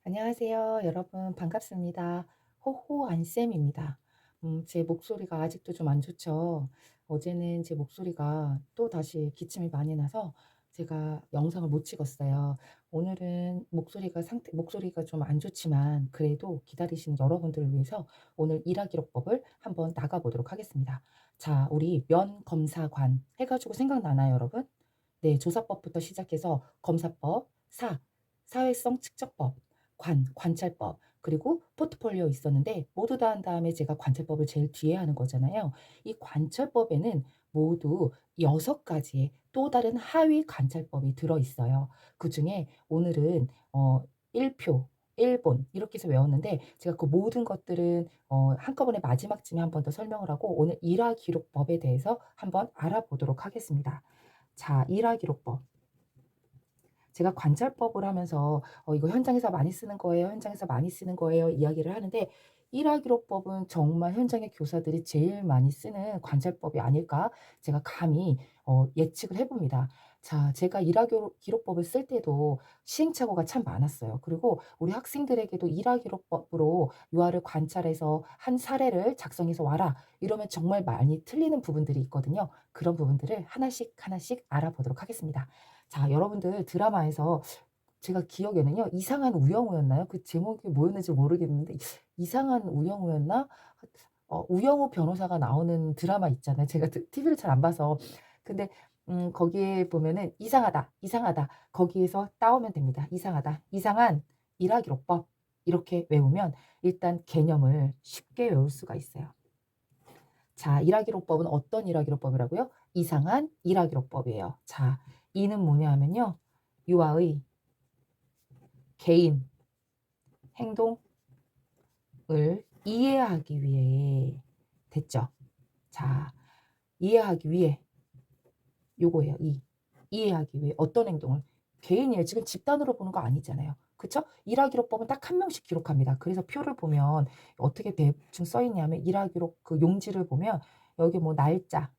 안녕하세요. 여러분 반갑습니다. 호호 안쌤입니다. 제 목소리가 아직도 좀 안 좋죠. 어제는 제 목소리가 또다시 기침이 많이 나서 제가 영상을 못 찍었어요. 오늘은 목소리가 좀 안 좋지만 그래도 기다리시는 여러분들을 위해서 오늘 일하기록법을 한번 나가 보도록 하겠습니다. 자, 우리 면검사관 해 가지고 생각나나요, 여러분? 네, 조사법부터 시작해서 검사법, 사회성 측정법, 관찰법, 그리고 포트폴리오 있었는데 모두 다 한 다음에 제가 관찰법을 제일 뒤에 하는 거잖아요. 이 관찰법에는 모두 6가지의 또 다른 하위 관찰법이 들어 있어요. 그중에 오늘은 1표, 1본 이렇게 해서 외웠는데 제가 그 모든 것들은 한꺼번에 마지막쯤에 한 번 더 설명을 하고 오늘 일화 기록법에 대해서 한번 알아보도록 하겠습니다. 자, 일화 기록법. 제가 관찰법을 하면서 이거 현장에서 많이 쓰는 거예요. 현장에서 많이 쓰는 거예요." 이야기를 하는데 일하기록법은 정말 현장의 교사들이 제일 많이 쓰는 관찰법이 아닐까 제가 감히 예측을 해 봅니다. 자, 제가 기록법을 쓸 때도 시행착오가 참 많았어요. 그리고 우리 학생들에게도 일하기록법으로 유아를 관찰해서 한 사례를 작성해서 와라 이러면 정말 많이 틀리는 부분들이 있거든요. 그런 부분들을 하나씩 하나씩 알아보도록 하겠습니다. 자, 여러분들 드라마에서 제가 기억에는요. 이상한 우영우였나요? 그 제목이 뭐였는지 모르겠는데 이상한 우영우였나? 우영우 변호사가 나오는 드라마 있잖아요. 제가 TV를 잘 안 봐서. 근데 거기에 보면은 "이상하다, 이상하다." 거기에서 따오면 됩니다. "이상하다, 이상한 일하기록법." 이렇게 외우면 일단 개념을 쉽게 외울 수가 있어요. 자, 일하기록법은 어떤 일하기록법이라고요? 이상한 일하기록법이에요. 자, 이는 뭐냐 하면요. 유아의 개인 행동을 이해하기 위해 됐죠. 자, 이해하기 위해 요거예요. 이해하기 위해 어떤 행동을 개인이에요. 지금 집단으로 보는 거 아니잖아요. 그쵸? 일하기록법은 딱 한 명씩 기록합니다. 그래서 표를 보면 어떻게 대충 써 있냐면 일하기록 그 용지를 보면 여기 뭐 날짜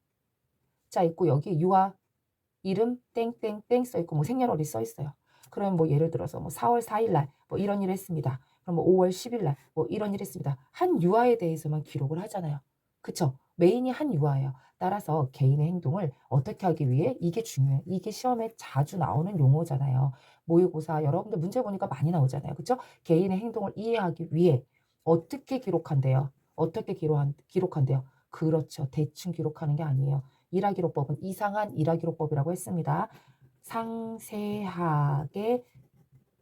자 있고 여기 유아 이름 땡땡땡 써 있고 뭐 생년월일 써 있어요. 그러면 뭐 예를 들어서 뭐 4월 4일 날 뭐 이런 일 했습니다. 그럼 뭐 5월 10일 날 뭐 이런 일 했습니다. 한 유아에 대해서만 기록을 하잖아요. 그쵸? 메인이 한 유아예요. 따라서 개인의 행동을 어떻게 하기 위해 이게 중요해요. 이게 시험에 자주 나오는 용어잖아요. 모의고사 여러분들 문제 보니까 많이 나오잖아요. 그쵸? 개인의 행동을 이해하기 위해 어떻게 기록한대요? 어떻게 기록한대요? 그렇죠. 대충 기록하는 게 아니에요. 일하기록법은 이상한 일하기록법이라고 했습니다. 상세하게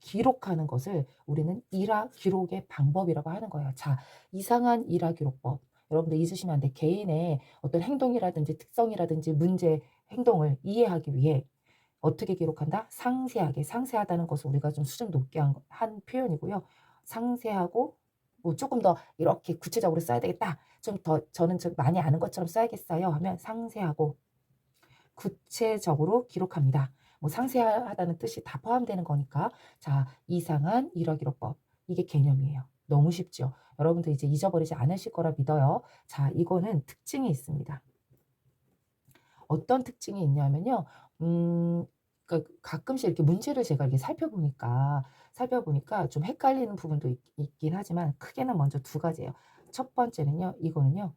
기록하는 것을 우리는 일화 기록의 방법이라고 하는 거예요. 자, 이상한 일화 기록법. 여러분들 잊으시면 안 돼. 개인의 어떤 행동이라든지 특성이라든지 문제, 행동을 이해하기 위해 어떻게 기록한다? 상세하게. 상세하다는 것을 우리가 좀 수준 높게 한 표현이고요. 상세하고 뭐 조금 더 이렇게 구체적으로 써야 되겠다. 좀 더 저는 좀 많이 아는 것처럼 써야겠어요 하면 상세하고 구체적으로 기록합니다. 뭐 상세하다는 뜻이 다 포함되는 거니까. 자, 이상한 일화기록법. 이게 개념이에요. 너무 쉽죠? 여러분들 이제 잊어버리지 않으실 거라 믿어요. 자, 이거는 특징이 있습니다. 어떤 특징이 있냐면요. 그러니까 가끔씩 이렇게 문제를 제가 이렇게 살펴보니까 좀 헷갈리는 부분도 있긴 하지만 크게는 먼저 두 가지예요. 첫 번째는요. 이거는요.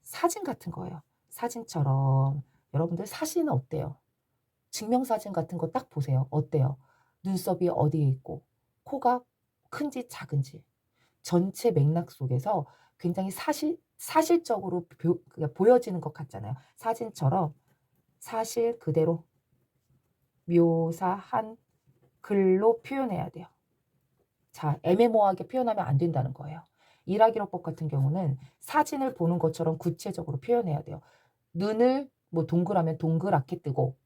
사진 같은 거예요. 사진처럼 여러분들 사진은 어때요? 증명사진 같은 거 딱 보세요. 어때요? 눈썹이 어디에 있고 코가 큰지 작은지 전체 맥락 속에서 굉장히 사실적으로 그러니까 보여지는 것 같잖아요. 사진처럼 사실 그대로 묘사한 글로 표현해야 돼요. 자, 애매모호하게 표현하면 안 된다는 거예요. 일하기록법 같은 경우는 사진을 보는 것처럼 구체적으로 표현해야 돼요. 눈을 뭐 동그라면 동그랗게 뜨고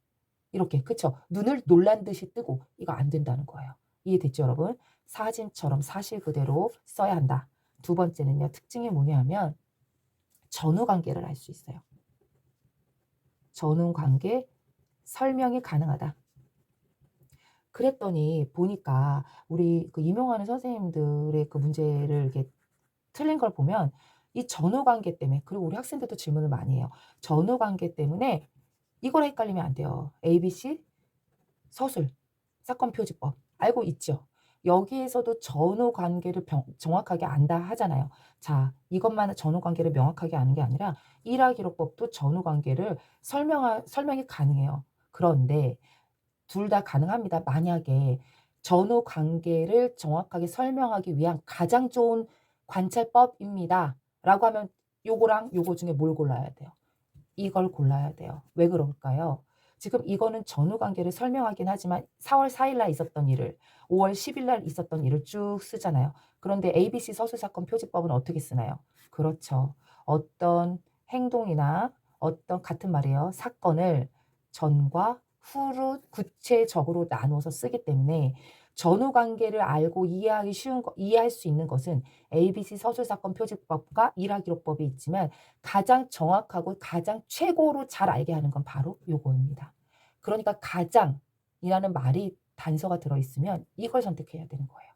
이렇게 그쵸? 눈을 놀란 듯이 뜨고 이거 안 된다는 거예요. 이해됐죠, 여러분? 사진처럼 사실 그대로 써야 한다. 두 번째는요. 특징이 뭐냐 하면 전후 관계를 알 수 있어요. 전후 관계 설명이 가능하다. 그랬더니 보니까 우리 그 임용하는 선생님들의 그 문제를 이렇게 틀린 걸 보면 이 전후 관계 때문에 그리고 우리 학생들도 질문을 많이 해요. 전후 관계 때문에 이걸 헷갈리면 안 돼요. ABC 서술 사건 표지법 알고 있죠? 여기에서도 전후 관계를 정확하게 안다 하잖아요. 자, 이것만 전후 관계를 명확하게 아는 게 아니라 일하기록법도 전후 관계를 설명이 가능해요. 그런데 둘 다 가능합니다. 만약에 전후 관계를 정확하게 설명하기 위한 가장 좋은 관찰법입니다. 라고 하면 요거랑 요거 중에 뭘 골라야 돼요? 이걸 골라야 돼요. 왜 그럴까요? 지금 이거는 전후 관계를 설명하긴 하지만 4월 4일 날 있었던 일을 5월 10일 날 있었던 일을 쭉 쓰잖아요. 그런데 ABC 서술사건 표지법은 어떻게 쓰나요? 그렇죠. 어떤 행동이나 어떤 같은 말이에요. 사건을 전과 후로 구체적으로 나누어서 쓰기 때문에 전후 관계를 알고 이해할 수 있는 것은 ABC 서술사건 표지법과 일하기록법이 있지만 가장 정확하고 가장 최고로 잘 알게 하는 건 바로 요거입니다. 그러니까 가장이라는 말이 단서가 들어있으면 이걸 선택해야 되는 거예요.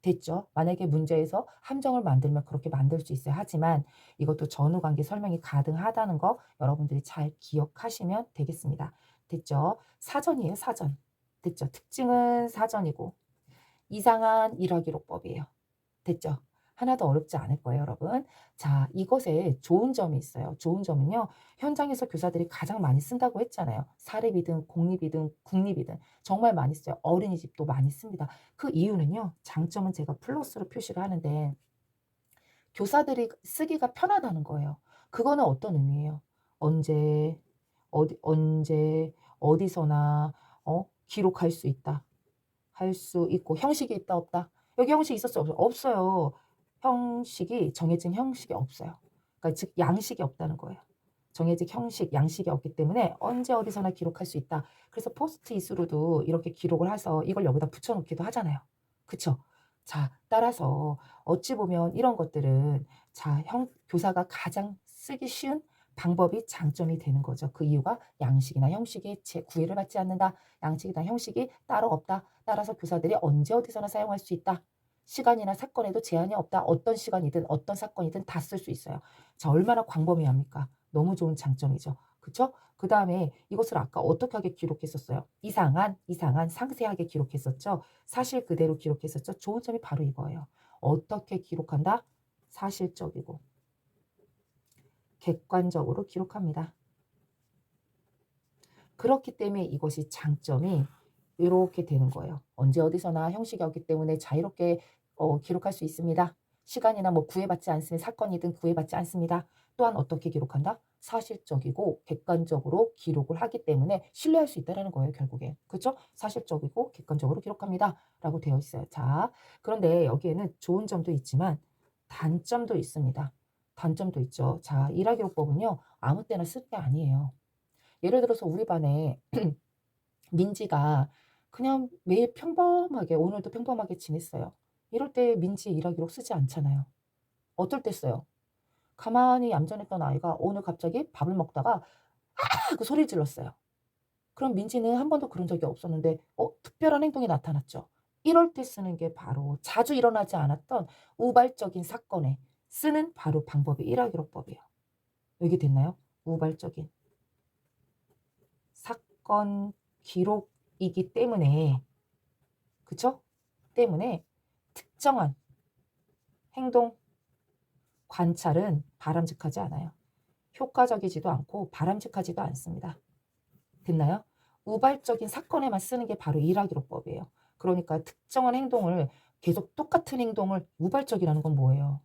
됐죠? 만약에 문제에서 함정을 만들면 그렇게 만들 수 있어요. 하지만 이것도 전후 관계 설명이 가능하다는 거 여러분들이 잘 기억하시면 되겠습니다. 됐죠? 사전이에요, 사전. 됐죠? 특징은 사전이고 이상한 일화기록법이에요. 됐죠? 하나도 어렵지 않을 거예요, 여러분. 자, 이것에 좋은 점이 있어요. 좋은 점은요. 현장에서 교사들이 가장 많이 쓴다고 했잖아요. 사립이든 공립이든 국립이든 정말 많이 써요. 어린이집도 많이 씁니다. 그 이유는요. 장점은 제가 플러스로 표시를 하는데 교사들이 쓰기가 편하다는 거예요. 그거는 어떤 의미예요? 언제 언제 어디서나 기록할 수 있다. 할 수 있고 형식이 있다 없다? 여기 형식 있었어요? 없어요. 형식이 정해진 형식이 없어요. 그러니까 즉 양식이 없다는 거예요. 정해진 형식, 양식이 없기 때문에 언제 어디서나 기록할 수 있다. 그래서 포스트잇으로도 이렇게 기록을 해서 이걸 여기다 붙여 놓기도 하잖아요. 그쵸? 자, 따라서 어찌 보면 이런 것들은 자, 교사가 가장 쓰기 쉬운 방법이 장점이 되는 거죠. 그 이유가 양식이나 형식이 구애를 받지 않는다. 양식이나 형식이 따로 없다. 따라서 교사들이 언제 어디서나 사용할 수 있다. 시간이나 사건에도 제한이 없다. 어떤 시간이든 어떤 사건이든 다 쓸 수 있어요. 자, 얼마나 광범위합니까? 너무 좋은 장점이죠. 그쵸? 그 다음에 이것을 아까 어떻게 하게 기록했었어요? 이상한, 상세하게 기록했었죠. 사실 그대로 기록했었죠. 좋은 점이 바로 이거예요. 어떻게 기록한다? 사실적이고 객관적으로 기록합니다. 그렇기 때문에 이것이 장점이 이렇게 되는 거예요. 언제 어디서나 형식이 없기 때문에 자유롭게 기록할 수 있습니다. 시간이나 뭐 구애받지 않으면 사건이든 구애받지 않습니다. 또한 어떻게 기록한다? 사실적이고 객관적으로 기록을 하기 때문에 신뢰할 수 있다는 거예요. 결국에. 그렇죠? 사실적이고 객관적으로 기록합니다. 라고 되어 있어요. 자, 그런데 여기에는 좋은 점도 있지만 단점도 있습니다. 단점도 있죠. 자, 일화기록법은요. 아무 때나 쓰는 게 아니에요. 예를 들어서 우리 반에 민지가 그냥 매일 평범하게 오늘도 평범하게 지냈어요. 이럴 때 민지 일하기록 쓰지 않잖아요. 어떨 때 써요? 가만히 얌전했던 아이가 오늘 갑자기 밥을 먹다가 "아!" 하고 소리 질렀어요. 그럼 민지는 한 번도 그런 적이 없었는데 특별한 행동이 나타났죠. 이럴 때 쓰는 게 바로 자주 일어나지 않았던 우발적인 사건에 쓰는 바로 방법이 일하기록법이에요. 여기 됐나요? 우발적인 사건 기록이기 때문에 그쵸? 때문에 특정한 행동, 관찰은 바람직하지 않아요. 효과적이지도 않고 바람직하지도 않습니다. 됐나요? 우발적인 사건에만 쓰는 게 바로 일하기록법이에요. 그러니까 특정한 행동을 계속 똑같은 행동을 우발적이라는 건 뭐예요?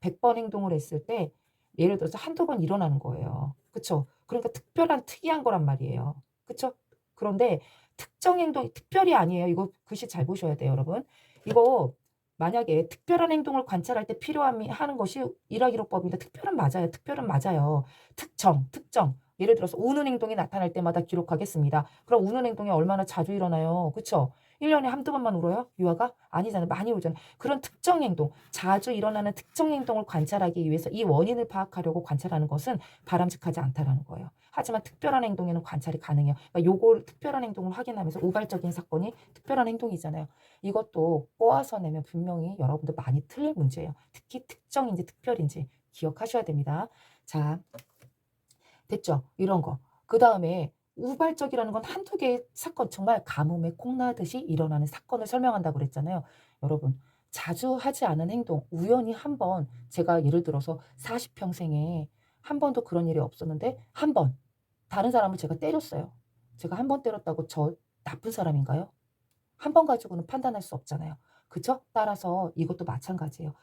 100번 행동을 했을 때 예를 들어서 한두 번 일어나는 거예요. 그쵸? 그러니까 특별한 특이한 거란 말이에요. 그쵸? 그런데 특정 행동이 특별히 아니에요. 이거 글씨 잘 보셔야 돼요, 여러분. 이거 만약에 특별한 행동을 관찰할 때 하는 것이 일화기록법입니다. 특별은 맞아요. 특별은 맞아요. 특정. 예를 들어서 우는 행동이 나타날 때마다 기록하겠습니다. 그럼 우는 행동이 얼마나 자주 일어나요? 그쵸? 1년에 한두 번만 울어요? 유아가? 아니잖아요. 많이 울잖아요. 그런 특정 행동, 자주 일어나는 특정 행동을 관찰하기 위해서 이 원인을 파악하려고 관찰하는 것은 바람직하지 않다라는 거예요. 하지만 특별한 행동에는 관찰이 가능해요. 그러니까 요걸 특별한 행동을 확인하면서 우발적인 사건이 특별한 행동이잖아요. 이것도 꼬아서 내면 분명히 여러분들 많이 틀릴 문제예요. 특히 특정인지 특별인지 기억하셔야 됩니다. 자, 됐죠? 이런 거. 그다음에 우발적이라는 건 한두 개의 사건, 정말 가뭄에 콩나듯이 일어나는 사건을 설명한다고 그랬잖아요. 여러분, 자주 하지 않은 행동, 우연히 한 번, 제가 예를 들어서 40 평생에 한 번도 그런 일이 없었는데 한 번 다른 사람을 제가 때렸어요. 제가 한 번 때렸다고 저 나쁜 사람인가요? 한 번 가지고는 판단할 수 없잖아요. 그쵸? 따라서 이것도 마찬가지예요.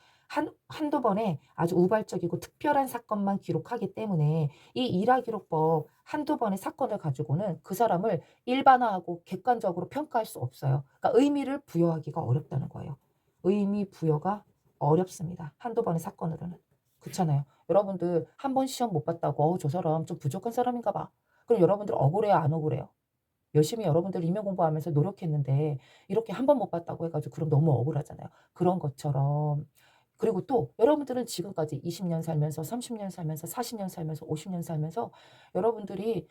한두 번의 아주 우발적이고 특별한 사건만 기록하기 때문에 이 일화기록법 한두 번의 사건을 가지고는 그 사람을 일반화하고 객관적으로 평가할 수 없어요. 그러니까 의미를 부여하기가 어렵다는 거예요. 의미 부여가 어렵습니다. 한두 번의 사건으로는. 그렇잖아요. 여러분들 한 번 시험 못 봤다고 저 사람 좀 부족한 사람인가 봐. 그럼 여러분들 억울해요, 안 억울해요? 열심히 여러분들 임용 공부하면서 노력했는데 이렇게 한 번 못 봤다고 해 가지고 그럼 너무 억울하잖아요. 그런 것처럼. 그리고 또 여러분들은 지금까지 20년 살면서 30년 살면서 40년 살면서 50년 살면서 여러분들이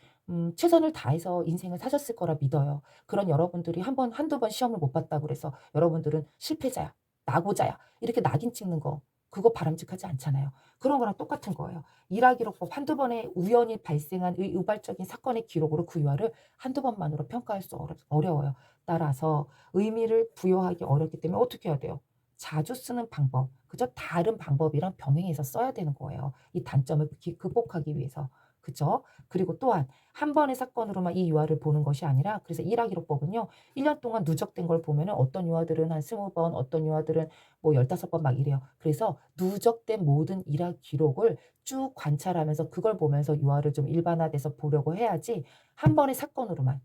최선을 다해서 인생을 사셨을 거라 믿어요. 그런 여러분들이 한 번 한두 번 시험을 못 봤다고 그래서 여러분들은 실패자야, 낙오자야 이렇게 낙인 찍는 거 그거 바람직하지 않잖아요. 그런 거랑 똑같은 거예요. 일화기록법 한두 번의 우연히 발생한 우발적인 사건의 기록으로 그 유아를 한두 번만으로 평가할 수 어려워요. 따라서 의미를 부여하기 어렵기 때문에 어떻게 해야 돼요? 자주 쓰는 방법, 그죠? 다른 방법이랑 병행해서 써야 되는 거예요. 이 단점을 극복하기 위해서. 그죠? 그리고 또한 한 번의 사건으로만 이 유아를 보는 것이 아니라 그래서 일화기록법은요. 1년 동안 누적된 걸 보면은 어떤 유아들은 한 20 번, 어떤 유아들은 뭐 15번 막 이래요. 그래서 누적된 모든 일화 기록을 쭉 관찰하면서 그걸 보면서 유아를 좀 일반화돼서 보려고 해야지 한 번의 사건으로만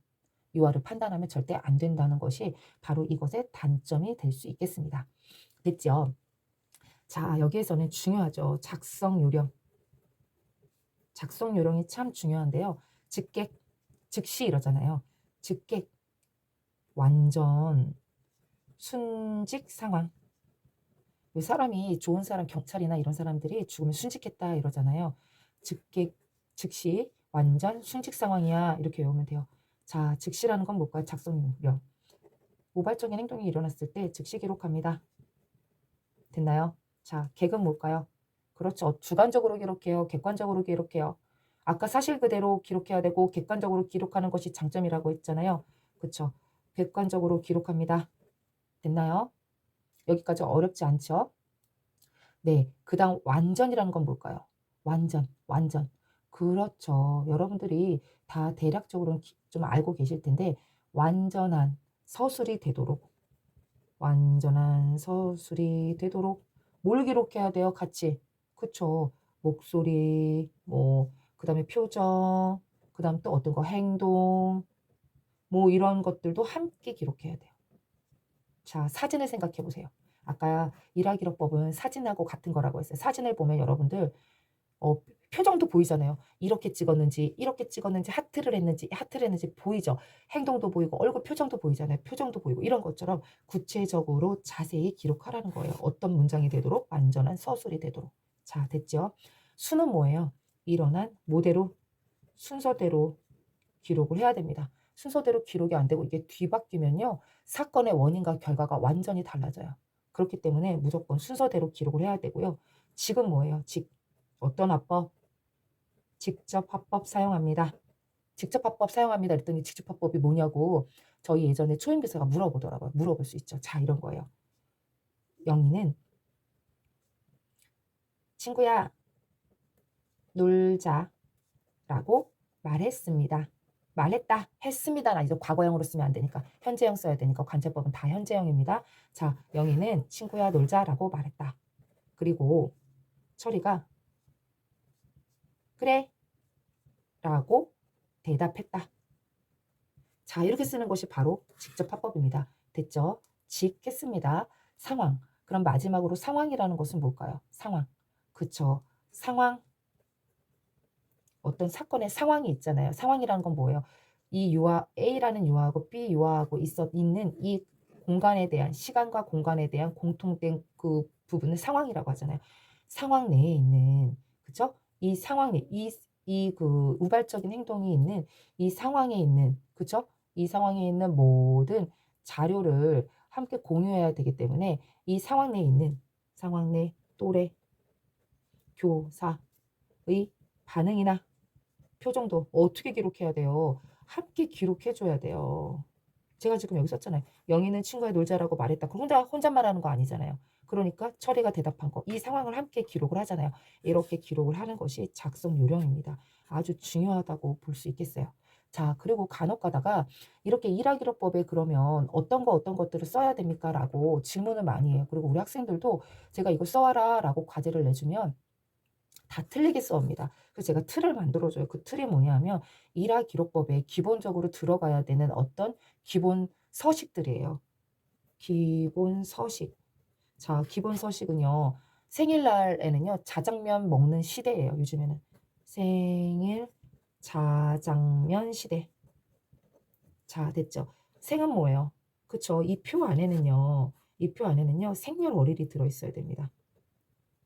유아를 판단하면 절대 안 된다는 것이 바로 이것의 단점이 될 수 있겠습니다. 됐죠? 자, 여기에서는 중요하죠. 작성 요령. 작성 요령이 참 중요한데요. 즉객, 즉시 이러잖아요. 즉객, 완전, 순직 상황. 왜 사람이 좋은 사람, 경찰이나 이런 사람들이 죽으면 순직했다 이러잖아요. 즉객, 즉시, 완전, 순직 상황이야. 이렇게 외우면 돼요. 자, 즉시라는 건 뭘까요? 작성 요령. 모발적인 행동이 일어났을 때 즉시 기록합니다. 됐나요? 자, 객은 뭘까요? 그렇죠. 주관적으로 기록해요. 객관적으로 기록해요. 아까 사실 그대로 기록해야 되고 객관적으로 기록하는 것이 장점이라고 했잖아요. 그쵸. 객관적으로 기록합니다. 됐나요? 여기까지 어렵지 않죠? 네. 그다음 완전이라는 건 뭘까요? 완전, 완전. 그렇죠. 여러분들이 다 대략적으로는 좀 알고 계실 텐데 완전한 서술이 되도록 완전한 서술이 되도록 뭘 기록해야 돼요 같이? 그쵸. 목소리 뭐 그다음에 표정 그다음 또 어떤 거 행동 뭐 이런 것들도 함께 기록해야 돼요. 자 사진을 생각해 보세요. 아까 일화기록법은 사진하고 같은 거라고 했어요. 사진을 보면 여러분들 어 표정도 보이잖아요. 이렇게 찍었는지 하트를 했는지 보이죠. 행동도 보이고 얼굴 표정도 보이잖아요. 표정도 보이고 이런 것처럼 구체적으로 자세히 기록하라는 거예요. 어떤 문장이 되도록 완전한 서술이 되도록. 자 됐죠? 수는 뭐예요? 일어난 모대로 순서대로 기록을 해야 됩니다. 순서대로 기록이 안 되고 이게 뒤바뀌면요. 사건의 원인과 결과가 완전히 달라져요. 그렇기 때문에 무조건 순서대로 기록을 해야 되고요. 직은 뭐예요? 직. 어떤 화법? 직접 화법 사용합니다. 직접 화법 사용합니다 그랬더니 직접 화법이 뭐냐고 저희 예전에 초임비서가 물어보더라고요. 물어볼 수 있죠. 자 이런 거예요. 영희는 "친구야 놀자."라고 말했습니다. 말했다, 했습니다는 아니죠. 과거형으로 쓰면 안 되니까. 현재형 써야 되니까 관제법은 다 현재형입니다. 자 영희는 "친구야 놀자."라고 말했다. 그리고 철이가 "그래." 라고 대답했다. 자 이렇게 쓰는 것이 바로 직접 화법입니다. 됐죠? 직했습니다. 상황. 그럼 마지막으로 상황이라는 것은 뭘까요? 상황. 그쵸. 상황. 어떤 사건의 상황이 있잖아요. 상황이라는 건 뭐예요? 이 유아 A라는 유아하고 B 유아하고 있는 이 공간에 대한 시간과 공간에 대한 공통된 그 부분을 상황이라고 하잖아요. 상황 내에 있는 그쵸? 이 상황 내 이 그 우발적인 행동이 있는 이 상황에 있는 그쵸? 이 상황에 있는 모든 자료를 함께 공유해야 되기 때문에 이 상황 내에 있는 상황 내 또래, 교사의 반응이나 표정도 어떻게 기록해야 돼요? 함께 기록해 줘야 돼요. 제가 지금 여기 썼잖아요. "영희는 친구와 놀자."라고 말했다. 그 혼잣말하는 거 아니잖아요. 그러니까 철이가 대답한 거. 이 상황을 함께 기록을 하잖아요. 이렇게 기록을 하는 것이 작성 요령입니다. 아주 중요하다고 볼 수 있겠어요. 자, 그리고 간혹 가다가 이렇게 일하기로법에 그러면 어떤 것들을 써야 됩니까?"라고 질문을 많이 해요. 그리고 우리 학생들도 제가 "이거 써 와라."라고 과제를 내주면 다 틀리게 써옵니다. 그래서 제가 틀을 만들어 줘요. 그 틀이 뭐냐면 일하기록법에 기본적으로 들어가야 되는 어떤 기본 서식들이에요. 기본 서식. 자, 기본 서식은요. 생일날에는요. 자장면 먹는 시대예요, 요즘에는. 생일 자장면 시대. 자, 됐죠. 생은 뭐예요? 그쵸. 이 표 안에는요. 이 표 안에는요. 생년월일이 들어 있어야 됩니다.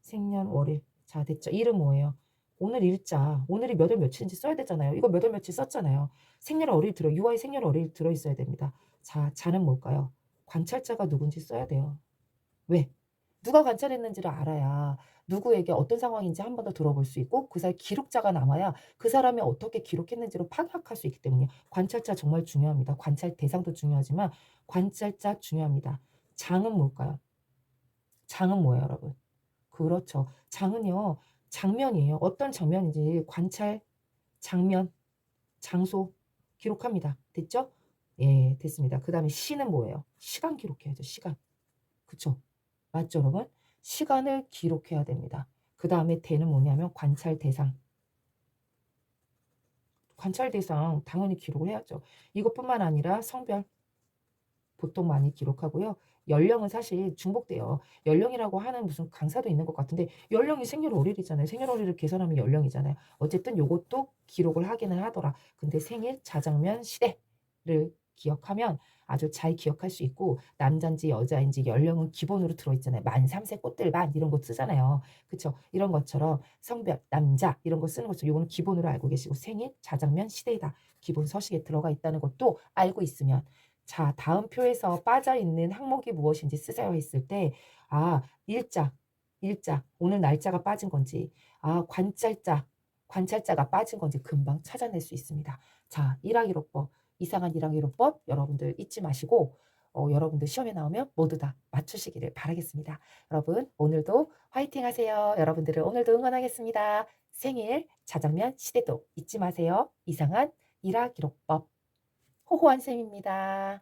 생년월일. 자, 됐죠. 일은 뭐예요? 오늘 일자. 오늘이 몇 월 며칠인지 써야 되잖아요. 이거 몇 월 며칠 썼잖아요. 생년월일 유아의 생년월일 들어 있어야 됩니다. 자, 자는 뭘까요? 관찰자가 누군지 써야 돼요. 왜? 누가 관찰했는지를 알아야 누구에게 어떤 상황인지 한 번 더 들어볼 수 있고 그 사이 기록자가 남아야 그 사람이 어떻게 기록했는지를 파악할 수 있기 때문에 관찰자 정말 중요합니다. 관찰 대상도 중요하지만 관찰자 중요합니다. 장은 뭘까요? 장은 뭐예요, 여러분? 그렇죠. 장은요. 장면이에요. 어떤 장면인지 관찰, 장면, 장소 기록합니다. 됐죠? 예, 됐습니다. 그다음에 시는 뭐예요? 시간 기록해야죠, 시간. 그쵸? 맞죠, 여러분? 시간을 기록해야 됩니다. 그다음에 대는 뭐냐면 관찰 대상. 관찰 대상 당연히 기록을 해야죠. 이것뿐만 아니라 성별 보통 많이 기록하고요. 연령은 사실 중복돼요. 연령이라고 하는 무슨 강사도 있는 것 같은데 연령이 생년월일이잖아요. 생년월일을 계산하면 연령이잖아요. 어쨌든 요것도 기록을 하기는 하더라. 근데 생일, 자장면, 시대를 기억하면 아주 잘 기억할 수 있고 남잔지 여자인지 연령은 기본으로 들어 있잖아요. 만 3세 꽃들 만 이런 거 쓰잖아요. 그쵸? 이런 것처럼 성별, 남자 이런 거 쓰는 것처럼 요거는 기본으로 알고 계시고 생일, 자장면, 시대이다. 기본 서식에 들어가 있다는 것도 알고 있으면 자, 다음 표에서 빠져 있는 항목이 무엇인지 쓰세요 했을 때 일자, 오늘 날짜가 빠진 건지 관찰자가 빠진 건지 금방 찾아낼 수 있습니다. 자, 일하기로법, 이상한 일하기로법 여러분들 잊지 마시고 여러분들 시험에 나오면 모두 다 맞추시기를 바라겠습니다. 여러분 오늘도 화이팅 하세요. 여러분들을 오늘도 응원하겠습니다. 생일, 자장면, 시대도 잊지 마세요. 이상한 일하기로법 호호한 쌤입니다.